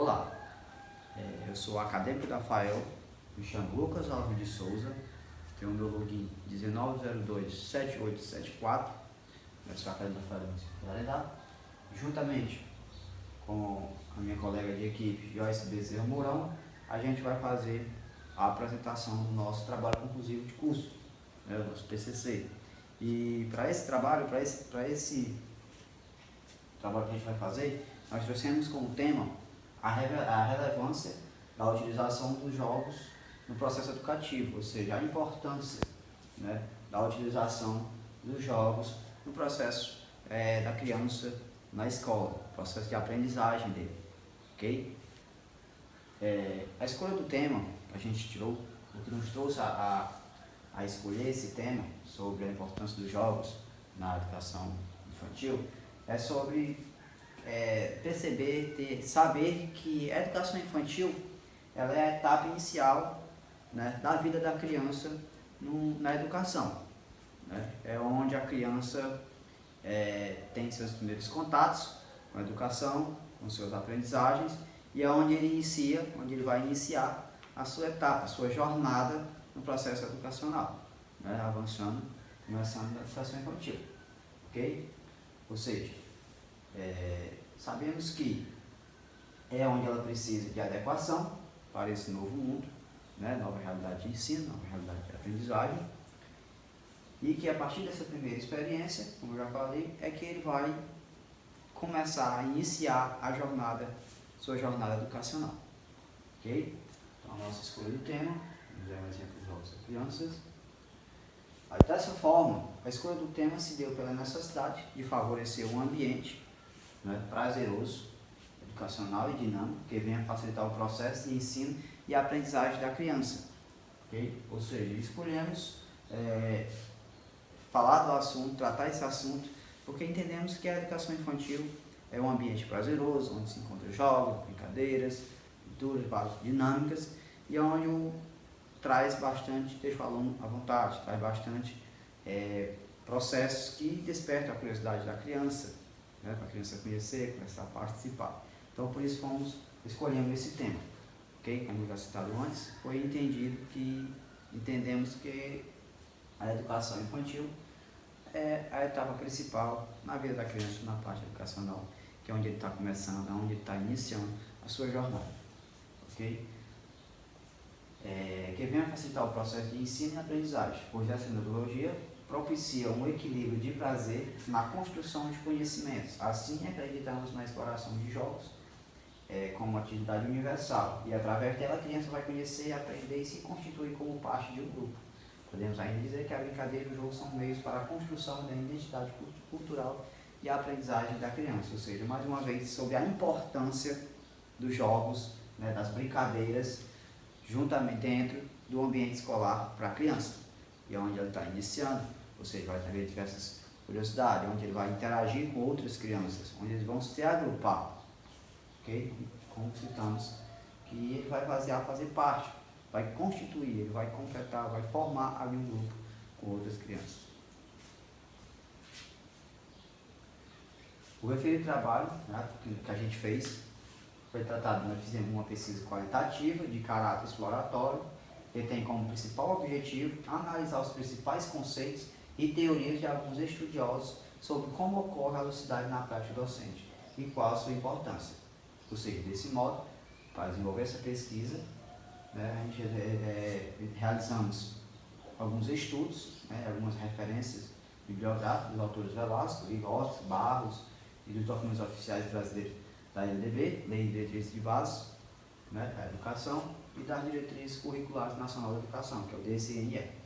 Olá, eu sou o acadêmico da FAEL, me chamo Lucas Alves de Souza, tenho o meu login 19027874, eu sou acadêmico da FAEL na Secretaria, juntamente com a minha colega de equipe, Joyce Bezerra Mourão, a gente vai fazer a apresentação do nosso trabalho conclusivo de curso, o nosso TCC. E para esse trabalho, para esse trabalho que a gente vai fazer, nós trouxemos como tema a relevância da utilização dos jogos no processo educativo, ou seja, a importância, da utilização dos jogos no processo da criança na escola, processo de aprendizagem dele, ok? A escolha do tema que a gente tirou, o que nos trouxe a escolher esse tema sobre a importância dos jogos na educação infantil, é sobre saber que a educação infantil ela é a etapa inicial, da vida da criança na educação. É onde a criança tem seus primeiros contatos com a educação, com suas aprendizagens, e é onde ele vai iniciar a sua etapa, a sua jornada no processo educacional, avançando, começando na educação infantil, ok? Ou seja, sabemos que é onde ela precisa de adequação para esse novo mundo, nova realidade de ensino, nova realidade de aprendizagem, e que a partir dessa primeira experiência, como eu já falei, é que ele vai começar a iniciar sua jornada educacional, ok? Então a nossa escolha do tema, vamos dar um exemplo dos jogos das crianças. Dessa forma, a escolha do tema se deu pela necessidade de favorecer um ambiente prazeroso, educacional e dinâmico, que venha facilitar o processo de ensino e aprendizagem da criança, ok? Ou seja, escolhemos falar do assunto, tratar esse assunto, porque entendemos que a educação infantil é um ambiente prazeroso, onde se encontram jogos, brincadeiras, pinturas, várias dinâmicas, e onde deixa o aluno à vontade, traz bastante processos que despertam a curiosidade da criança, para a criança conhecer, começar a participar. Então, por isso escolhemos esse tema, ok? Como já citado antes, entendemos que a educação infantil é a etapa principal na vida da criança, na parte educacional, que é onde ele está começando, onde ele está iniciando a sua jornada, ok? Que venha facilitar o processo de ensino e aprendizagem, pois essa metodologia propicia um equilíbrio de prazer na construção de conhecimentos. Assim, acreditamos na exploração de jogos como atividade universal, e através dela a criança vai conhecer, aprender e se constituir como parte de um grupo. Podemos ainda dizer que a brincadeira e o jogo são meios para a construção da identidade cultural e a aprendizagem da criança, ou seja, mais uma vez, sobre a importância dos jogos, das brincadeiras, juntamente dentro do ambiente escolar para a criança, e onde ela está iniciando, ou seja, vai ter diversas curiosidades, onde ele vai interagir com outras crianças, onde eles vão se agrupar, ok? Como citamos, que ele vai fazer parte, vai constituir, ele vai completar, vai formar ali um grupo com outras crianças. O referido trabalho que a gente fez foi tratado, nós fizemos uma pesquisa qualitativa de caráter exploratório, que tem como principal objetivo analisar os principais conceitos e teorias de alguns estudiosos sobre como ocorre a lucidez na prática docente e qual a sua importância. Ou seja, desse modo, para desenvolver essa pesquisa, a gente realizamos alguns estudos, algumas referências bibliográficas dos autores Velasco, Rigotti, Barros e dos documentos oficiais brasileiros da LDB, Lei de Diretrizes de Bases da Educação, e das Diretrizes Curriculares Nacional da Educação, que é o DCNE.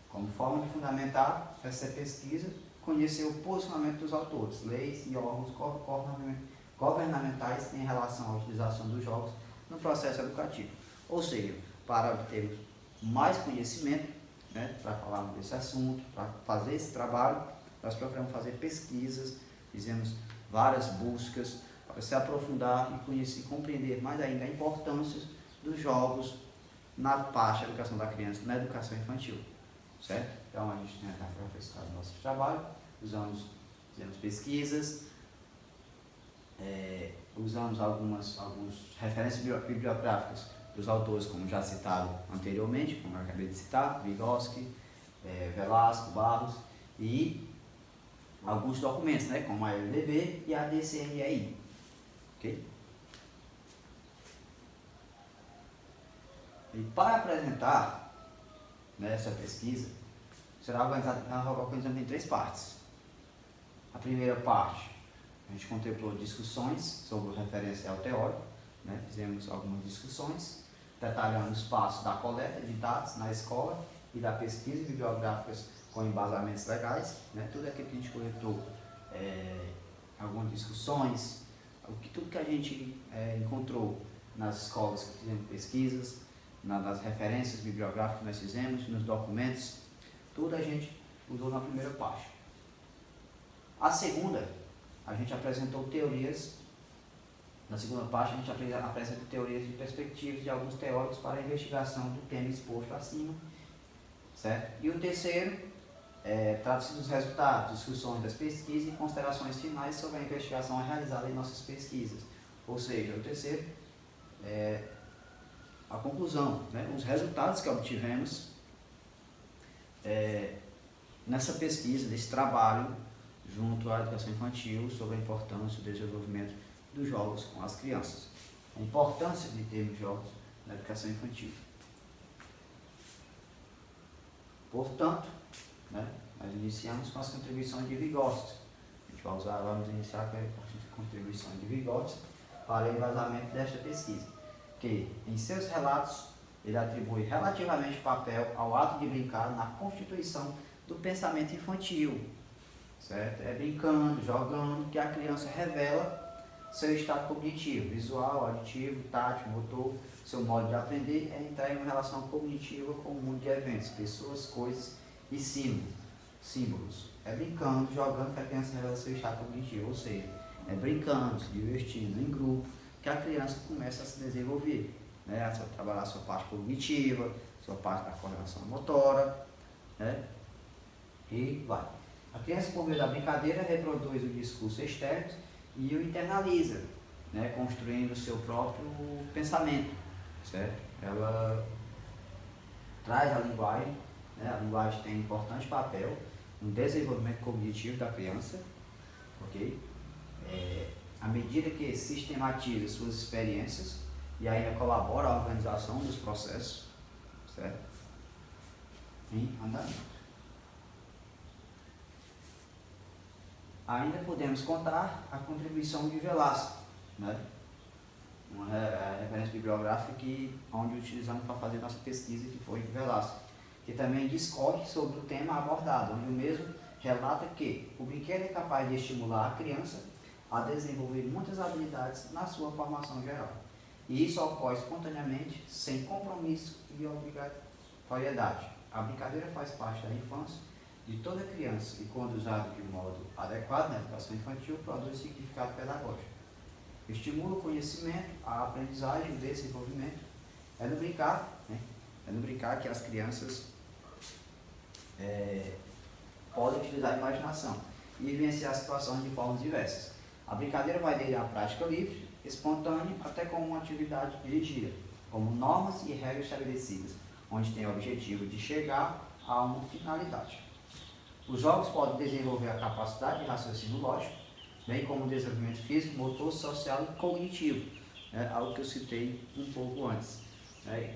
Como forma de fundamentar essa pesquisa, conhecer o posicionamento dos autores, leis e órgãos governamentais em relação à utilização dos jogos no processo educativo. Ou seja, para obter mais conhecimento, para falar desse assunto, para fazer esse trabalho, nós procuramos fazer pesquisas, fizemos várias buscas para se aprofundar e conhecer, compreender mais ainda a importância dos jogos na parte da educação da criança, na educação infantil, certo? Então a gente tem aperfeiçoado o nosso trabalho, fizemos pesquisas, usamos algumas referências bibliográficas dos autores, como já citado anteriormente, como eu acabei de citar, Vygotsky, Velasco, Barros, e alguns documentos, né, como a LDB e a DCNI. Okay? E para apresentar, né, essa pesquisa, será organizada em 3 partes. A primeira parte, a gente contemplou discussões sobre o referencial teórico, né? Fizemos algumas discussões, detalhando os passos da coleta de dados na escola e da pesquisa bibliográficas com embasamentos legais, né? Tudo aquilo que a gente coletou, algumas discussões, tudo que a gente encontrou nas escolas que fizemos pesquisas, nas referências bibliográficas que nós fizemos, nos documentos, tudo a gente usou na primeira parte. A segunda, a gente apresentou teorias. Na segunda parte, a gente apresenta teorias e perspectivas de alguns teóricos para a investigação do tema exposto acima, certo? E o terceiro, trata-se dos resultados, discussões das pesquisas e considerações finais sobre a investigação realizada em nossas pesquisas. Ou seja, o terceiro é a conclusão, né? Os resultados que obtivemos nessa pesquisa, desse trabalho junto à educação infantil sobre a importância do desenvolvimento dos jogos com as crianças. A importância de termos jogos na educação infantil. Portanto, né, nós iniciamos com as contribuições de Vygotsky. A gente vamos iniciar com a contribuição de Vygotsky para o embasamento desta pesquisa, que em seus relatos ele atribui relativamente papel ao ato de brincar na constituição do pensamento infantil, certo? É brincando, jogando, que a criança revela seu estado cognitivo, visual, auditivo, tátil, motor. Seu modo de aprender é entrar em uma relação cognitiva com o mundo de eventos, pessoas, coisas e símbolos. É brincando, jogando, que a criança revela seu estado cognitivo, ou seja, é brincando, se divertindo em grupo, que a criança começa a se desenvolver, né? A trabalhar a sua parte cognitiva, sua parte da coordenação motora, né? E vai. A criança, por meio da brincadeira, reproduz o discurso externo e o internaliza, né? Construindo o seu próprio pensamento, certo? Ela traz a linguagem, né? A linguagem tem um importante papel no desenvolvimento cognitivo da criança, ok? À medida que sistematiza suas experiências e ainda colabora à organização dos processos, certo? Em andamento. Ainda podemos contar a contribuição de Velasco, né? Uma referência bibliográfica onde utilizamos para fazer nossa pesquisa, que foi de Velasco, que também discorre sobre o tema abordado, onde o mesmo relata que o brinquedo é capaz de estimular a criança a desenvolver muitas habilidades na sua formação geral. E isso ocorre espontaneamente, sem compromisso e obrigatoriedade. A brincadeira faz parte da infância de toda criança e, quando usado de modo adequado na educação infantil, produz significado pedagógico. Estimula o conhecimento, a aprendizagem, o desenvolvimento. É no brincar, né? É no brincar que as crianças podem utilizar a imaginação e vivenciar situações de formas diversas. A brincadeira vai desde a prática livre, espontânea, até como uma atividade dirigida, como normas e regras estabelecidas, onde tem o objetivo de chegar a uma finalidade. Os jogos podem desenvolver a capacidade de raciocínio lógico, bem como o desenvolvimento físico, motor, social e cognitivo, né? Algo que eu citei um pouco antes. Né?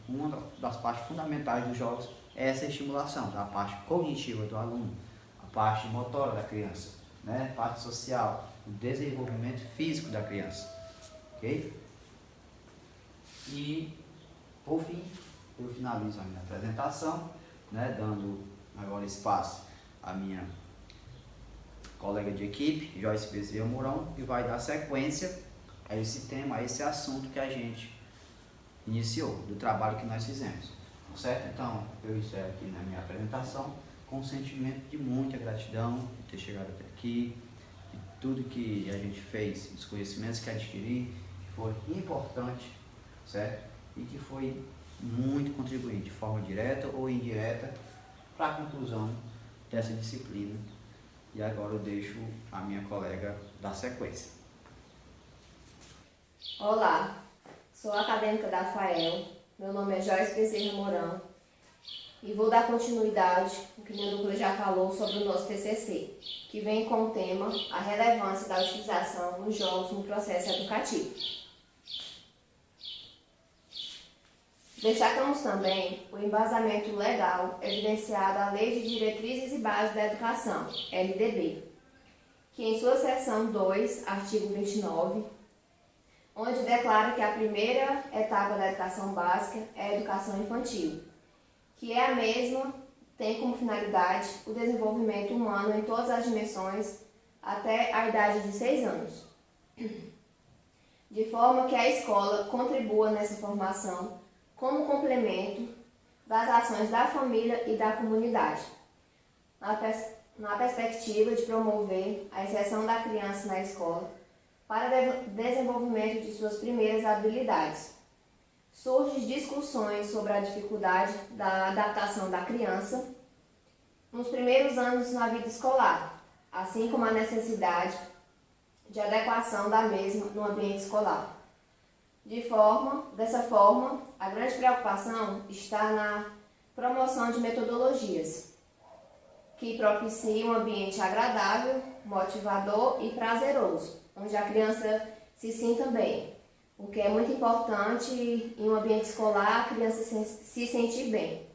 Uma das partes fundamentais dos jogos é essa estimulação da parte cognitiva do aluno, a parte motora da criança, né? A parte social, o desenvolvimento físico da criança. Ok? E, por fim, eu finalizo a minha apresentação, né? Dando agora espaço à minha colega de equipe, Joyce Bezerra Mourão, que vai dar sequência a esse tema, a esse assunto que a gente iniciou, do trabalho que nós fizemos, certo? Então, eu encerro aqui na minha apresentação com um sentimento de muita gratidão por ter chegado até aqui, de tudo que a gente fez, dos conhecimentos que adquiri, que foi importante, certo? E que foi muito contribuinte, de forma direta ou indireta, para a conclusão dessa disciplina. E agora eu deixo a minha colega dar sequência. Olá, sou a acadêmica da FAEL, meu nome é Joyce Bezerra Mourão e vou dar continuidade ao que minha dupla já falou sobre o nosso TCC, que vem com o tema a relevância da utilização dos jogos no processo educativo. Destacamos também o embasamento legal evidenciado à Lei de Diretrizes e Bases da Educação, LDB, que em sua seção 2, artigo 29, onde declara que a primeira etapa da educação básica é a educação infantil, que é a mesma, tem como finalidade o desenvolvimento humano em todas as dimensões até a idade de 6 anos, de forma que a escola contribua nessa formação como complemento das ações da família e da comunidade, na perspectiva de promover a inserção da criança na escola para desenvolvimento de suas primeiras habilidades. Surgem discussões sobre a dificuldade da adaptação da criança nos primeiros anos na vida escolar, assim como a necessidade de adequação da mesma no ambiente escolar. Dessa forma, a grande preocupação está na promoção de metodologias que propiciem um ambiente agradável, motivador e prazeroso, onde a criança se sinta bem, o que é muito importante em um ambiente escolar, a criança se sentir bem.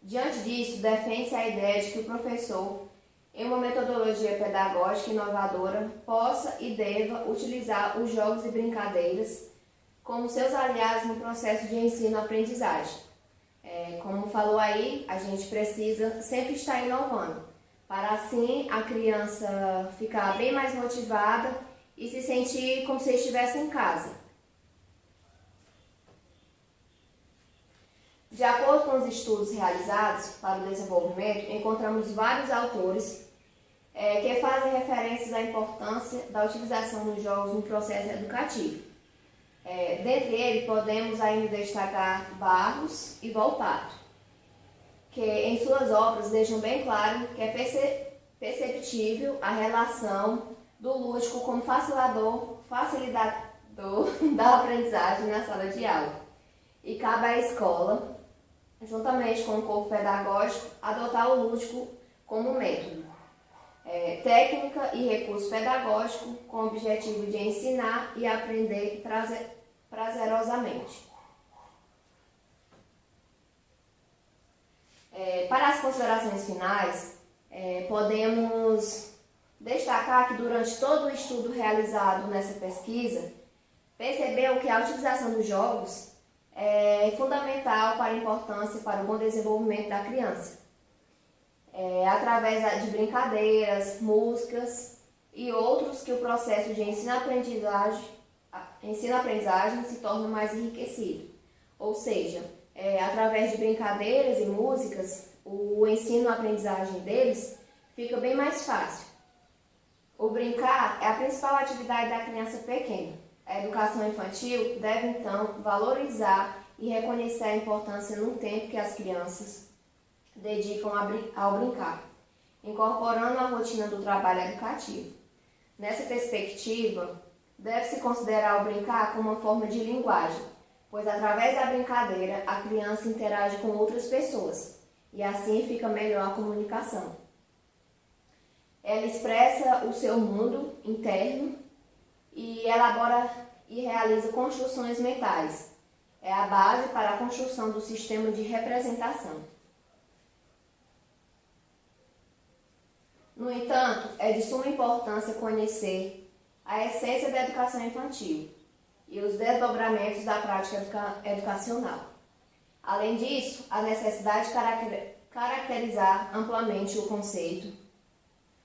Diante disso, defende-se a ideia de que o professor, em uma metodologia pedagógica inovadora, possa e deva utilizar os jogos e brincadeiras como seus aliados no processo de ensino-aprendizagem. Como falou aí, a gente precisa sempre estar inovando, para assim a criança ficar bem mais motivada e se sentir como se estivesse em casa. De acordo com os estudos realizados para o desenvolvimento, encontramos vários autores que fazem referências à importância da utilização dos jogos no processo educativo. Dentre eles, podemos ainda destacar Barros e Volpato, que em suas obras deixam bem claro que é perceptível a relação do lúdico como facilitador da aprendizagem na sala de aula. E cabe à escola, juntamente com o corpo pedagógico, adotar o lúdico como método, técnica e recurso pedagógico com o objetivo de ensinar e aprender prazerosamente. Para as considerações finais, podemos destacar que durante todo o estudo realizado nessa pesquisa, percebeu que a utilização dos jogos é fundamental para a importância para o bom desenvolvimento da criança. Através de brincadeiras, músicas e outros que o processo de ensino-aprendizagem se torna mais enriquecido. Ou seja, através de brincadeiras e músicas, o ensino-aprendizagem deles fica bem mais fácil. O brincar é a principal atividade da criança pequena. A educação infantil deve, então, valorizar e reconhecer a importância no tempo que as crianças dedicam ao brincar, incorporando a rotina do trabalho educativo. Nessa perspectiva, deve-se considerar o brincar como uma forma de linguagem, pois através da brincadeira a criança interage com outras pessoas e assim fica melhor a comunicação. Ela expressa o seu mundo interno e elabora e realiza construções mentais. É a base para a construção do sistema de representação. No entanto, é de suma importância conhecer a essência da educação infantil e os desdobramentos da prática educacional. Além disso, a necessidade de caracterizar amplamente o conceito,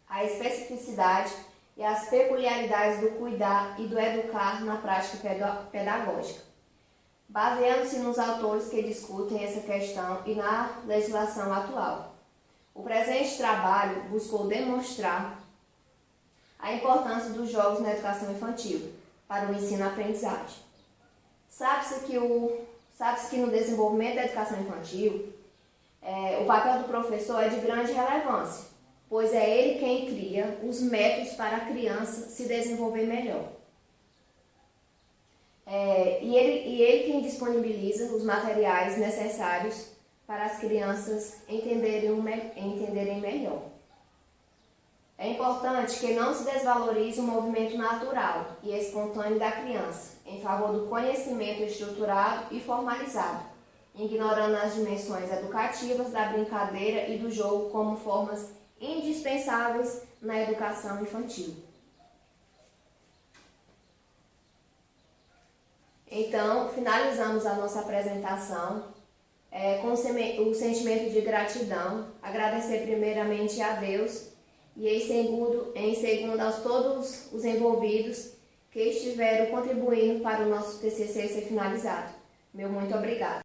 a especificidade e as peculiaridades do cuidar e do educar na prática pedagógica, baseando-se nos autores que discutem essa questão e na legislação atual. O presente trabalho buscou demonstrar a importância dos jogos na educação infantil para o ensino-aprendizagem. Sabe-se que no desenvolvimento da educação infantil, o papel do professor é de grande relevância, pois é ele quem cria os métodos para a criança se desenvolver melhor. E ele quem disponibiliza os materiais necessários para as crianças entenderem melhor. É importante que não se desvalorize o movimento natural e espontâneo da criança, em favor do conhecimento estruturado e formalizado, ignorando as dimensões educativas da brincadeira e do jogo como formas indispensáveis na educação infantil. Então, finalizamos a nossa apresentação com o sentimento de gratidão, agradecer primeiramente a Deus e em segundo a todos os envolvidos que estiveram contribuindo para o nosso TCC ser finalizado. Meu muito obrigado.